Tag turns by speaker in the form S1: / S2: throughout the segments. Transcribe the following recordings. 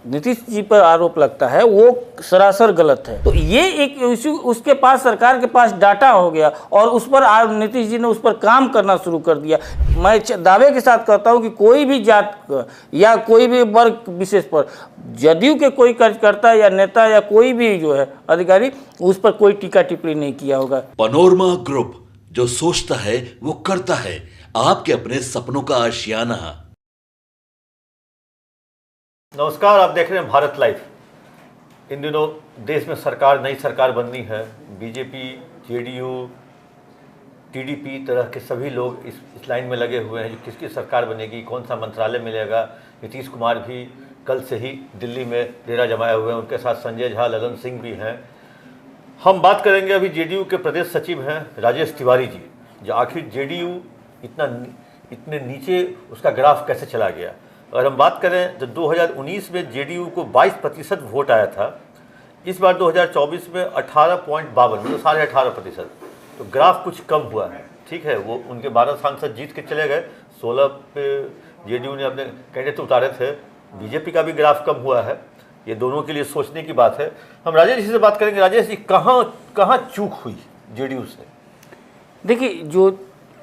S1: नीतीश जी पर आरोप लगता है वो सरासर गलत है। तो ये एक इशू उसके पास, सरकार के पास डाटा हो गया और उस पर नीतीश जी ने उस पर काम करना शुरू कर दिया। मैं दावे के साथ कहता हूं कि कोई भी जात या कोई भी वर्ग विशेष पर जदयू के कोई कार्यकर्ता या नेता या कोई भी जो है अधिकारी उस पर कोई टीका टिप्पणी नहीं किया होगा।
S2: पनोरमा ग्रुप, जो सोचता है वो करता है, आपके अपने सपनों का आशियाना।
S3: नमस्कार, आप देख रहे हैं भारत लाइव। इन दिनों देश में नई सरकार बननी है। बीजेपी, जेडीयू, टीडीपी तरह के सभी लोग इस लाइन में लगे हुए हैं कि किसकी सरकार बनेगी, कौन सा मंत्रालय मिलेगा। नीतीश कुमार भी कल से ही दिल्ली में डेरा जमाए हुए हैं, उनके साथ संजय झा, ललन सिंह भी हैं। हम बात करेंगे अभी जेडीयू के प्रदेश सचिव हैं राजेश तिवारी जी, जो आखिर जेडीयू इतने नीचे उसका ग्राफ कैसे चला गया। अगर हम बात करें तो 2019 में जेडीयू को 22% वोट आया था, इस बार 2024 में 18.52 मतलब 18.5%। तो ग्राफ कुछ कम हुआ है, ठीक है। वो उनके 12 सांसद जीत के चले गए, 16 पे जेडीयू ने अपने कैंडिडेट उतारे थे। बीजेपी का भी ग्राफ कम हुआ है, ये दोनों के लिए सोचने की बात है। हम राजेश जी से बात करेंगे। राजेश जी, कहाँ चूक हुई जेडीयू से?
S1: देखिए,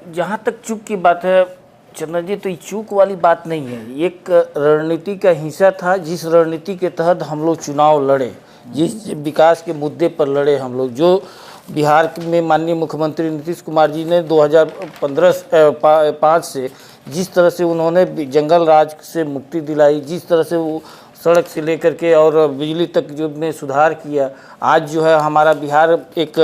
S1: जहाँ तक चूक की बात है चंदन जी, तो ये चूक वाली बात नहीं है। एक रणनीति का हिस्सा था, जिस रणनीति के तहत हम लोग चुनाव लड़े, जिस विकास के मुद्दे पर लड़े हम लोग, जो बिहार में माननीय मुख्यमंत्री नीतीश कुमार जी ने 2005 से जिस तरह से उन्होंने जंगल राज से मुक्ति दिलाई, जिस तरह से वो सड़क से लेकर के और बिजली तक जो में सुधार किया, आज जो है हमारा बिहार एक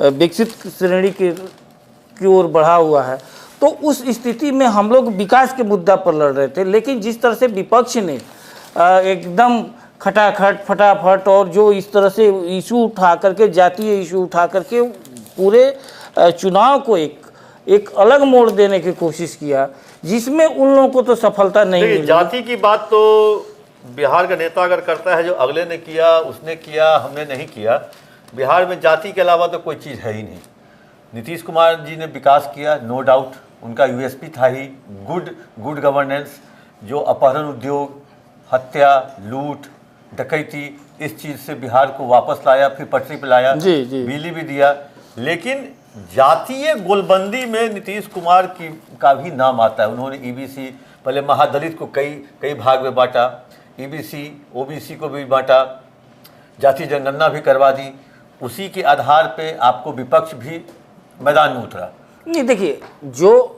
S1: विकसित श्रेणी की ओर बढ़ा हुआ है। तो उस स्थिति में हम लोग विकास के मुद्दा पर लड़ रहे थे। लेकिन जिस तरह से विपक्ष ने एकदम खटाखट फटाफट और जो इस तरह से इशू उठा करके, जातीय इशू उठा करके पूरे चुनाव को एक अलग मोड़ देने की कोशिश किया, जिसमें उन लोगों को तो सफलता नहीं मिली।
S3: जाति की बात तो बिहार का नेता अगर करता है, जो अगले ने किया, उसने किया, हमने नहीं किया। बिहार में जाति के अलावा तो कोई चीज़ है ही नहीं। नीतीश कुमार जी ने विकास किया, नो डाउट, उनका यूएसपी था ही गुड गवर्नेंस, जो अपहरण उद्योग, हत्या, लूट, डकैती, इस चीज़ से बिहार को वापस लाया, फिर पटरी पर लाया, बिजली भी दिया। लेकिन जातीय गोलबंदी में नीतीश कुमार का भी नाम आता है। उन्होंने ईबीसी, पहले महादलित को कई भाग में बांटा, ईबीसी ओबीसी को भी बांटा, जाति जनगणना भी करवा दी। उसी के आधार पे आपको विपक्ष भी मैदान में उतरा।
S1: नहीं, देखिए, जो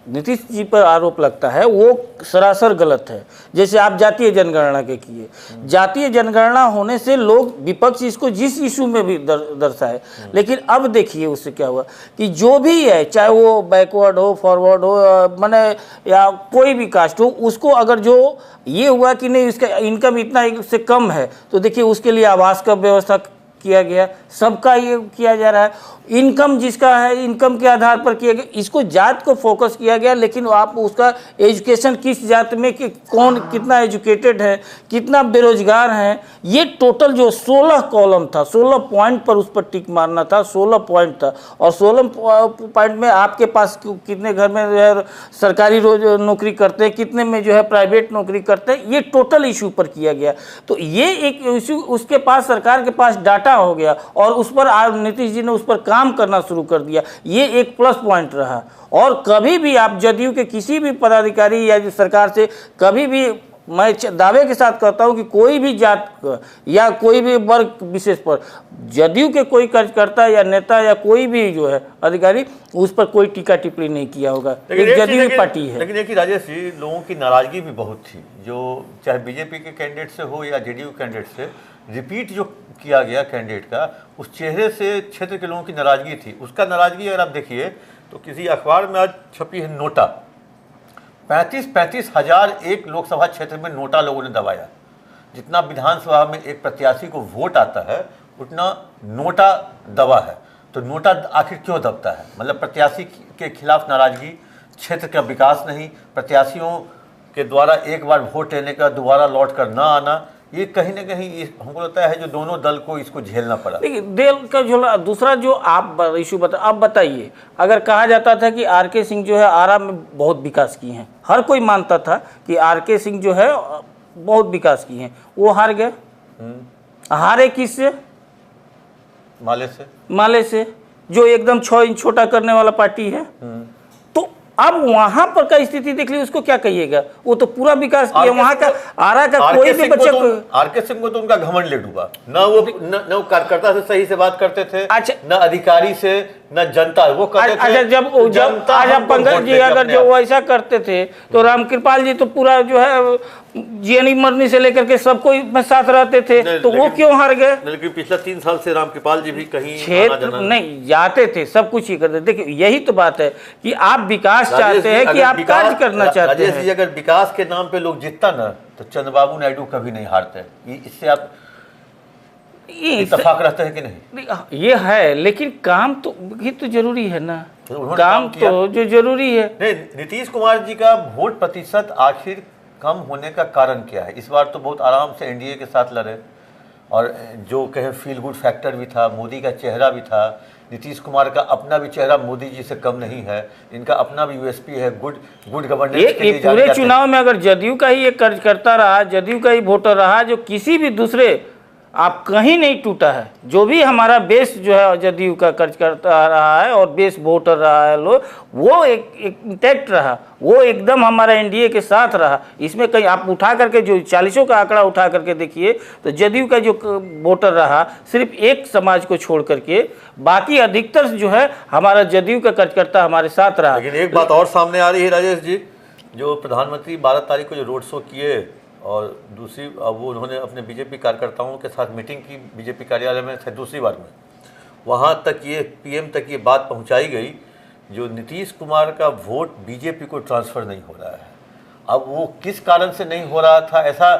S1: नीतीश जी पर आरोप लगता है वो सरासर गलत है। जैसे आप जातीय जनगणना के किए, जातीय जनगणना होने से लोग, विपक्ष इसको जिस इशू में भी दर्शाए, लेकिन अब देखिए उससे क्या हुआ कि जो भी है, चाहे वो बैकवर्ड हो, फॉरवर्ड हो, माने या कोई भी कास्ट हो, उसको अगर जो ये हुआ कि नहीं इसका इनकम इतना से कम है, तो देखिए उसके लिए आवास का व्यवस्था किया गया, सबका ये किया जा रहा है। इनकम जिसका है, इनकम के आधार पर किया गया, इसको जात को फोकस किया गया। लेकिन आप उसका एजुकेशन किस जात में, कि कौन कितना एजुकेटेड है, कितना बेरोजगार है, ये टोटल जो 16 कॉलम था, 16 पॉइंट पर उस पर टिक मारना था। 16 पॉइंट था और 16 पॉइंट में आपके पास कितने घर में जो है सरकारी नौकरी करते हैं, कितने में जो है प्राइवेट नौकरी करते हैं, ये टोटल इशू पर किया गया। तो ये एक इशू उसके पास, सरकार के पास डाटा हो गया और उस पर नीतीश जी ने उस पर काम करना शुरू कर दिया। ये एक प्लस पॉइंट रहा। और कभी भी आप जदयू के किसी भी पदाधिकारी या सरकार से कभी भी, मैं दावे के साथ कहता हूं कि कोई भी जात या कोई भी वर्ग विशेष पर जदयू के कोई कार्यकर्ता या नेता या कोई भी जो है अधिकारी उस पर कोई टीका टिप्पणी नहीं किया होगा। एक जदयू की पार्टी है।
S3: लेकिन देखिए राजेश जी, लोगों की नाराजगी भी बहुत थी, जो चाहे बीजेपी के कैंडिडेट से हो या जेडीयू कैंडिडेट से, रिपीट जो किया गया कैंडिडेट का, उस चेहरे से क्षेत्र के लोगों की नाराजगी थी। उसका नाराजगी अगर आप देखिए तो किसी अखबार में आज छपी है नोटा, 35 हज़ार एक लोकसभा क्षेत्र में नोटा लोगों ने दबाया। जितना विधानसभा में एक प्रत्याशी को वोट आता है, उतना नोटा दबा है। तो नोटा आखिर क्यों दबता है? मतलब प्रत्याशी के खिलाफ नाराजगी, क्षेत्र का विकास नहीं, प्रत्याशियों के द्वारा एक बार वोट लेने का दोबारा लौट कर ना आना, ये कहीं ना कहीं हमको लगता है जो दोनों दल को इसको झेलना पड़ा।
S1: देखिए, दिल का झोला। दूसरा जो आप इशू आप बताइए, अगर कहा जाता था कि आरके सिंह जो है आरा में बहुत विकास किए हैं, हर कोई मानता था कि आरके सिंह जो है बहुत विकास किए हैं, वो हार गए। हारे किससे? माले से, जो एकदम 6 इंच छोटा करने वाला पार्टी है। तो अब वहां पर का स्थिति देख लीजिए, उसको क्या कहिएगा? वो तो पूरा विकास किया वहां का। आरा का कोई भी बच्चे को,
S3: आरके सिंह को तो उनका घमंड ले डूबा, न वो कार्यकर्ता से सही से बात करते थे,
S1: अच्छा,
S3: न अधिकारी से, न जनता। वो कहते थे,
S1: अच्छा, जब आज पंकज जी अगर जो वैसा करते थे तो रामकृपाल जी तो पूरा जो है जियनी मरनी से लेकर के सबको में साथ रहते थे, तो वो क्यों हार गए?
S3: लेकिन पिछले 3 साल से रामकृपाल जी भी कहीं
S1: क्षेत्र नहीं जाते थे, सब कुछ ही करते। देखिए यही तो बात है कि आप विकास चाहते हैं कि आप कार्य करना चाहते हैं।
S3: अगर विकास के नाम पे लोग जीतता ना तो चंद्रबाबू नायडू कभी नहीं हारते। इससे आप इत्तेफाक रहते हैं कि नहीं?
S1: ये है, लेकिन काम तो भी तो जरूरी है ना, काम तो जो जरूरी है।
S3: नहीं, नीतीश कुमार जी का वोट प्रतिशत आखिर कम होने का कारण क्या है? इस बार तो बहुत आराम से एनडीए के साथ लड़े, और जो कहें फील गुड फैक्टर भी था, मोदी का चेहरा भी था, नीतीश कुमार का अपना भी चेहरा मोदी जी से कम नहीं है, इनका अपना भी यूएसपी है, गुड गवर्नेंस के लिए
S1: पूरे चुनाव में अगर जदयू का ही एक कार्यकर्ता रहा, जदयू का ही वोटर रहा, जो किसी भी दूसरे आप कहीं नहीं टूटा है। जो भी हमारा बेस जो है जदयू का कार्यकर्ता रहा है और बेस वोटर रहा है लोग, वो एक इंटैक्ट रहा, वो एकदम हमारा एनडीए के साथ रहा। इसमें कहीं आप उठा करके जो 40 का आंकड़ा उठा करके देखिए तो जदयू का जो वोटर रहा सिर्फ एक समाज को छोड़ करके, बाकी अधिकतर जो है हमारा जदयू का कार्यकर्ता हमारे साथ रहा।
S3: लेकिन एक बात और सामने आ रही है राजेश जी, जो प्रधानमंत्री 12 तारीख को जो रोड शो किए, और दूसरी अब वो उन्होंने अपने बीजेपी कार्यकर्ताओं के साथ मीटिंग की बीजेपी कार्यालय में, दूसरी बार में, वहाँ तक ये पीएम तक ये बात पहुँचाई गई जो नीतीश कुमार का वोट बीजेपी को ट्रांसफ़र नहीं हो रहा है। अब वो किस कारण से नहीं हो रहा था, ऐसा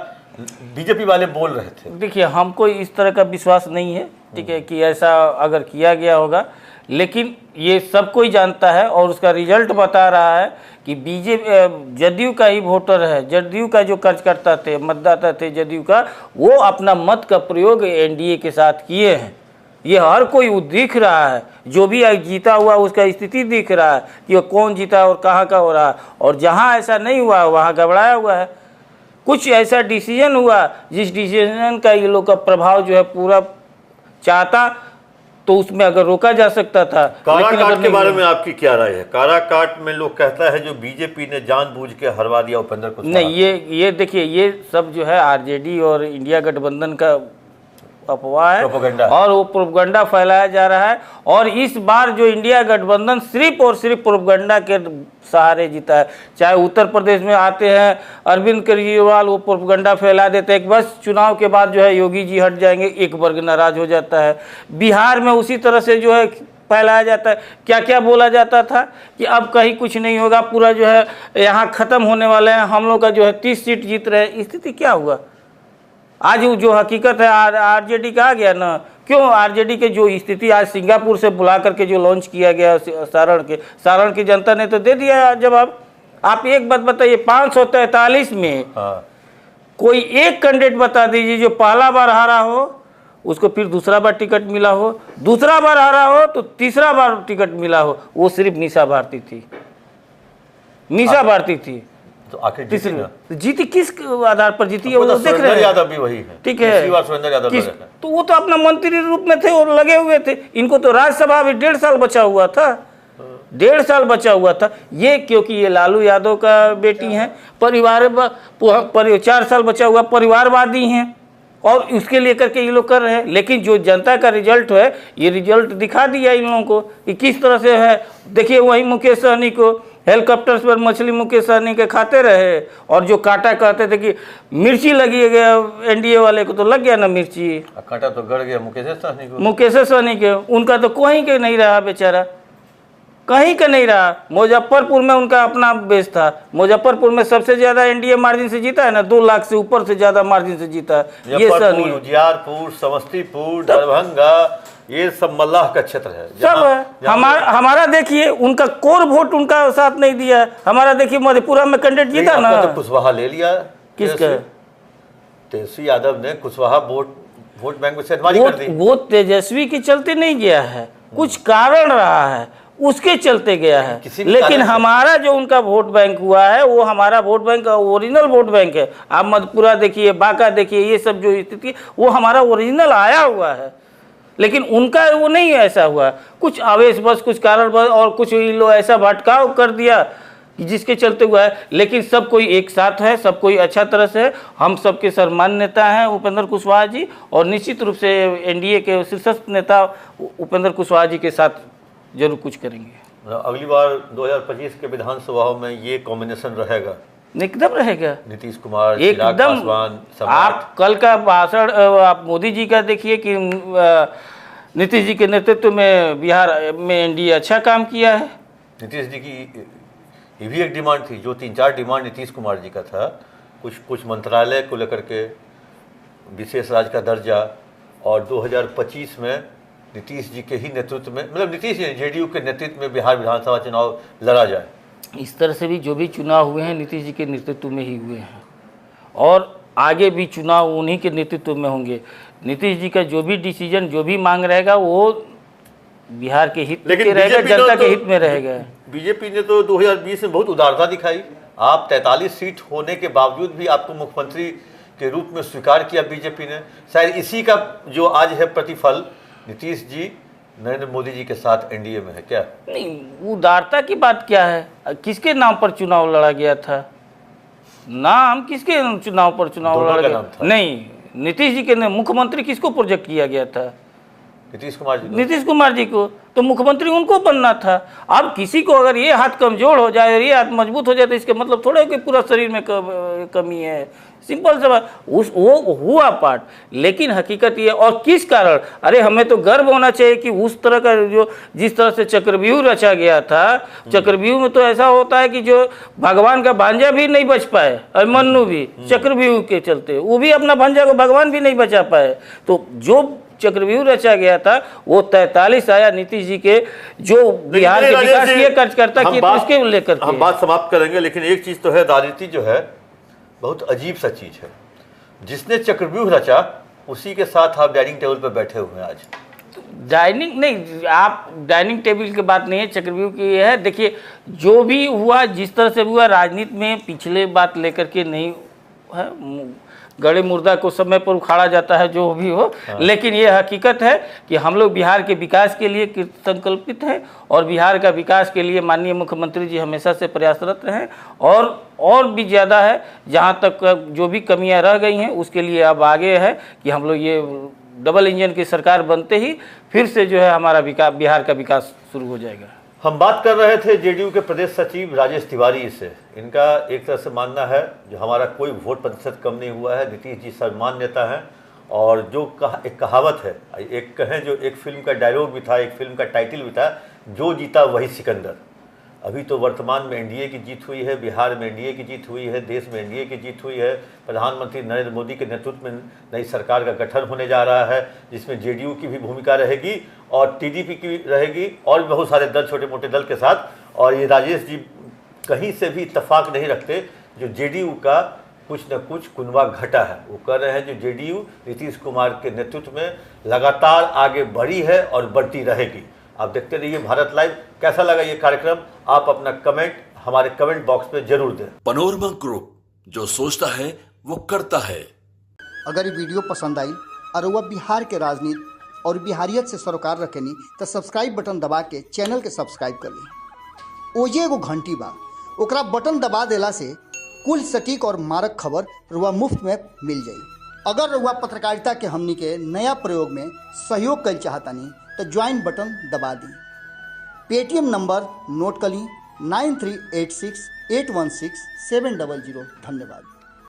S3: बीजेपी वाले बोल रहे थे।
S1: देखिए हमको इस तरह का विश्वास नहीं है, ठीक है, कि ऐसा अगर किया गया होगा, लेकिन ये सब कोई जानता है और उसका रिजल्ट बता रहा है कि जदयू का ही वोटर है, जदयू का जो कार्यकर्ता थे, मतदाता थे जदयू का, वो अपना मत का प्रयोग एनडीए के साथ किए हैं। ये हर कोई दिख रहा है, जो भी जीता हुआ उसका स्थिति दिख रहा है कि वो कौन जीता और कहाँ का हो रहा है, और जहाँ ऐसा नहीं हुआ वहाँ घबराया हुआ है। कुछ ऐसा डिसीजन हुआ जिस डिसीजन का ये लोग का प्रभाव जो है पूरा चाहता तो उसमें अगर रोका जा सकता था।
S3: काराकाट के बारे में आपकी क्या राय है? काराकाट में लोग कहता है जो बीजेपी ने जानबूझ के हरवा दिया उपेंद्र कुशवाहा।
S1: नहीं, ये देखिए, ये सब जो है आरजेडी और इंडिया गठबंधन का अफवाह है और वो प्रोपगंडा फैलाया जा रहा है। और इस बार जो इंडिया गठबंधन सिर्फ और सिर्फ प्रोपगंडा के सहारे जीता है। चाहे उत्तर प्रदेश में आते हैं अरविंद केजरीवाल, वो प्रोपगंडा फैला देते हैं कि बस चुनाव के बाद जो है योगी जी हट जाएंगे, एक वर्ग नाराज हो जाता है। बिहार में उसी तरह से जो है फैलाया जाता है। क्या क्या बोला जाता था कि अब कहीं कुछ नहीं होगा, पूरा जो है यहाँ ख़त्म होने वाले हैं, हम लोग का जो है 30 सीट जीत रहे हैं। स्थिति क्या हुआ? आज जो हकीकत है आरजेडी का आ गया ना। क्यों? आरजेडी के जो स्थिति आज सिंगापुर से बुला करके जो लॉन्च किया गया सारण की जनता ने तो दे दिया जवाब। आप एक बात बताइए, 543 में कोई एक कैंडिडेट बता दीजिए जो पहला बार हारा हो, उसको फिर दूसरा बार टिकट मिला हो, दूसरा बार हारा हो तो तीसरा बार टिकट मिला हो। वो सिर्फ निशा भारती थी, निशा भारती थी।
S3: तो आखिर
S1: जीती किस आधार पर जीती है वो देख रहे हैं।
S3: यादव भी वही है,
S1: ठीक है, तो वो तो अपना मंत्री रूप में थे और लगे हुए थे। इनको तो राज्यसभा भी 1.5 साल बचा हुआ था, 1.5 साल बचा हुआ था। ये क्योंकि ये लालू यादव का बेटी हैं, 4 साल बचा हुआ, परिवारवादी हैं और उसके लिए करके ये लोग कर रहे हैं। लेकिन जो जनता का रिजल्ट है, ये रिजल्ट दिखा दिया इन लोगों को कि किस तरह से है। देखिए वही मुकेश सहनी को हेलीकॉप्टर पर मछली मुकेश सहनी के खाते रहे, और जो कांटा कहते थे कि मिर्ची लगी गया एनडीए वाले को, तो लग गया ना मिर्ची,
S3: कांटा तो गड़ गया मुकेश सहनी को,
S1: मुकेश सहनी के। उनका तो कहीं के नहीं रहा बेचारा, कहीं का नहीं रहा। मुजफ्फरपुर में उनका अपना बेस था, मुजफ्फरपुर में सबसे ज्यादा एनडीए मार्जिन से जीता है ना, 2 लाख से ऊपर से ज्यादा मार्जिन से जीता है। ये सहनी,
S3: उजियारपुर, समस्तीपुर, दरभंगा, ये सब मल्लाह का क्षेत्र है,
S1: सब है। हमारा देखिए उनका कोर वोट उनका साथ नहीं दिया है। हमारा देखिए मधेपुरा में कैंडिडेट जीता ना,
S3: तो कुशवाहा ले लिया।
S1: किसका?
S3: तेजस्वी यादव ने कुशवाहा वोट बैंक में से अनवारी कर दी।
S1: वो तेजस्वी के चलते नहीं गया है, कुछ कारण रहा है। उसके चलते गया है।
S3: किसी भी
S1: लेकिन
S3: कारण से-
S1: हमारा जो उनका वोट बैंक हुआ है वो हमारा vote bank original vote bank है। आप मधेपुरा देखिए, बांका देखिए, ये सब जो स्थिति वो हमारा ओरिजिनल आया हुआ है। लेकिन उनका वो नहीं ऐसा हुआ, कुछ आवेश बस, कुछ कारण बस, और कुछ लोग ऐसा भटकाव कर दिया कि जिसके चलते हुआ है। लेकिन सब कोई एक साथ है, सब कोई अच्छा तरह से है। हम सबके सम्मान्य नेता हैं उपेंद्र कुशवाहा जी, और निश्चित रूप से एनडीए के शीर्षस्थ नेता उपेंद्र कुशवाहा जी के साथ जरूर कुछ करेंगे।
S3: अगली बार 2025 के विधानसभा में ये कॉम्बिनेशन रहेगा,
S1: एकदम रहेगा,
S3: नीतीश कुमार, चिराग
S1: एकदम।
S3: पासवान,
S1: आप कल का भाषण आप मोदी जी का देखिए कि नीतीश जी के नेतृत्व में बिहार में एनडीए अच्छा काम किया है।
S3: नीतीश जी की ये भी एक डिमांड थी, जो 3-4 डिमांड नीतीश कुमार जी का था, कुछ मंत्रालय को लेकर के विशेष राज्य का दर्जा, और 2025 में नीतीश जी के ही नेतृत्व में, मतलब नीतीश जी जेडीयू के नेतृत्व में बिहार विधानसभा चुनाव लड़ा जाए।
S1: इस तरह से भी जो भी चुनाव हुए हैं नीतीश जी के नेतृत्व में ही हुए हैं, और आगे भी चुनाव उन्हीं के नेतृत्व में होंगे। नीतीश जी का जो भी डिसीजन, जो भी मांग रहेगा वो बिहार के हित में रहेगा, जनता के हित में रहेगा।
S3: बीजेपी ने तो 2020 में बहुत उदारता दिखाई। आप 43 सीट होने के बावजूद भी आपको मुख्यमंत्री के रूप में स्वीकार किया बीजेपी ने। शायद इसी का जो आज है प्रतिफल, नीतीश जी नरेंद्र मोदी जी के साथ एनडीए में है क्या?
S1: नहीं, उदारता की बात क्या है? किसके नाम पर चुनाव लड़ा गया था? नाम किसके चुनाव पर चुनाव
S3: दोनों
S1: लड़ा
S3: का
S1: गया?
S3: नाम था।
S1: नहीं, नीतीश जी के मुख्यमंत्री किसको प्रोजेक्ट किया गया था?
S3: नीतीश कुमार जी।
S1: नीतीश कुमार जी को, तो मुख्यमंत्री उनको बनना था। अब किसी को अगर ये हाथ कमजोर हो जाए और ये हाथ मजबूत हो जाए तो इसके मतलब थोड़ा कि पूरा शरीर में कमी है। सिंपल सा बात, वो हुआ पार्ट। लेकिन हकीकत ये, और किस कारण, अरे हमें तो गर्व होना चाहिए कि उस तरह का जो जिस तरह से चक्रव्यूह रचा गया था, चक्रव्यूह में तो ऐसा होता है कि जो भगवान का भांजा भी नहीं बच पाए, और मन्नू भी चक्रव्यूह के चलते वो भी अपना भांजा को भगवान भी नहीं बचा पाए। तो जो चक्रव्यूह रचा गया था वो 43 आया नीतीश जी के, जो बिहार के विकास किए कार्यकर्ता किए, तो उसके लेकर
S3: हम बात समाप्त करेंगे। लेकिन एक चीज तो है, राजनीति जो है बहुत अजीब सा चीज है। जिसने चक्रव्यूह रचा उसी के साथ आप डाइनिंग टेबल पर बैठे हुए हैं आज।
S1: डाइनिंग नहीं, आप डाइनिंग टेबल की बात नहीं है, चक्रव्यूह की है। देखिए जो भी हुआ, जिस तरह से हुआ, राजनीति में पिछले बात लेकर के नहीं है, गड़े मुर्दा को समय पर उखाड़ा जाता है, जो भी हो। लेकिन ये हकीकत है कि हम लोग बिहार के विकास के लिए संकल्पित हैं, और बिहार का विकास के लिए माननीय मुख्यमंत्री जी हमेशा से प्रयासरत रहे, और भी ज़्यादा है। जहाँ तक जो भी कमियां रह गई हैं उसके लिए अब आगे है कि हम लोग ये डबल इंजन की सरकार बनते ही फिर से जो है हमारा बिहार का विकास शुरू हो जाएगा।
S3: हम बात कर रहे थे जेडीयू के प्रदेश सचिव राजेश तिवारी से। इनका एक तरह से मानना है जो हमारा कोई वोट प्रतिशत कम नहीं हुआ है, नीतीश जी सम्मान नेता हैं। और जो एक कहावत है, एक कहें जो एक फिल्म का डायलॉग भी था, एक फिल्म का टाइटल भी था, जो जीता वही सिकंदर। अभी तो वर्तमान में एनडीए की जीत हुई है, बिहार में एनडीए की जीत हुई है, देश में एनडीए की जीत हुई है। प्रधानमंत्री नरेंद्र मोदी के नेतृत्व में नई सरकार का गठन होने जा रहा है, जिसमें जेडीयू की भी भूमिका रहेगी और टीडीपी की रहेगी, और भी बहुत सारे दल, छोटे मोटे दल के साथ। और ये राजेश जी कहीं से भी इत्तेफाक नहीं रखते। जो जेडीयू का कुछ न कुछ कुनवा घटा है, वो कर रहे हैं। जो जेडीयू नीतीश कुमार के नेतृत्व में लगातार आगे बढ़ी है और बढ़ती रहेगी। आप देखते रहिए भारत लाइव। कैसा लगा ये कार्यक्रम, आप अपना कमेंट हमारे कमेंट बॉक्स में जरूर दें।
S2: पनोरमा ग्रुप, जो सोचता है वो करता है।
S4: अगर ये वीडियो पसंद आई और वह बिहार के राजनीति और बिहारियत से सरोकार रखेनी तो सब्सक्राइब बटन दबा के चैनल के सब्सक्राइब कर ली। ओजे एगो घंटी बा, ओकरा बटन दबा देला से कुल सटीक और मारक खबर रुआ मुफ्त में मिल जाई। अगर रुआ पत्रकारिता के हमनी के नया प्रयोग में सहयोग कर चाहतानी तो ज्वाइन बटन दबा दी। पेटीएम नंबर नोट कर ली 9386816700। धन्यवाद।